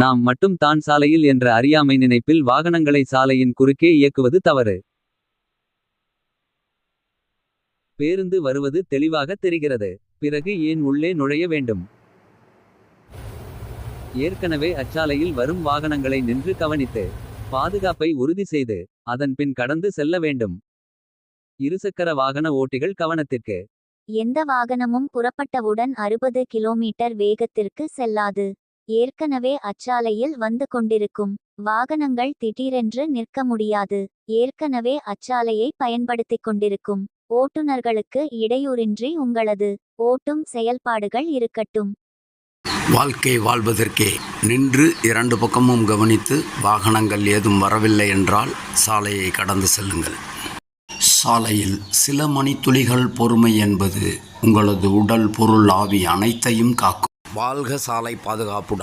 நாம் மட்டும் தான் சாலையில் என்ற அறியாமை நினைப்பில் வாகனங்களை சாலையின் குறுக்கே இயக்குவது தவறு. பேருந்து வருவது தெளிவாக தெரிகிறது. பிறகு ஏன் உள்ளே நுழைய வேண்டும். ஏற்கனவே அச்சாலையில் வரும் வாகனங்களை நின்று கவனித்து பாதுகாப்பை உறுதி செய்து அதன் பின் கடந்து செல்ல வேண்டும். இருசக்கர வாகன ஓட்டிகள் கவனத்திற்கு. எந்த வாகனமும் புறப்பட்டவுடன் 60 கிலோமீட்டர் வேகத்திற்கு செல்லாது. ஏற்கனவே அச்சாலையில் வந்து கொண்டிருக்கும் வாகனங்கள் திடீரென்று நிற்க முடியாது. ஏற்கனவே அச்சாலையை பயன்படுத்திக் கொண்டிருக்கும் ஓட்டுநர்களுக்கு இடையூறின்றி உங்களது ஓட்டும் செயல்பாடுகள் இருக்கட்டும். வாழ்க்கை வாழ்வதற்கே நின்று இரண்டு பக்கமும் கவனித்து வாகனங்கள் ஏதும் வரவில்லை என்றால் சாலையை கடந்து செல்லுங்கள். சாலையில் சில மணித்துளிகள் பொறுமை என்பது உங்களது உடல் பொருள் ஆவி அனைத்தையும் காக்கும். வாழ்க சாலை பாதுகாப்புடன்.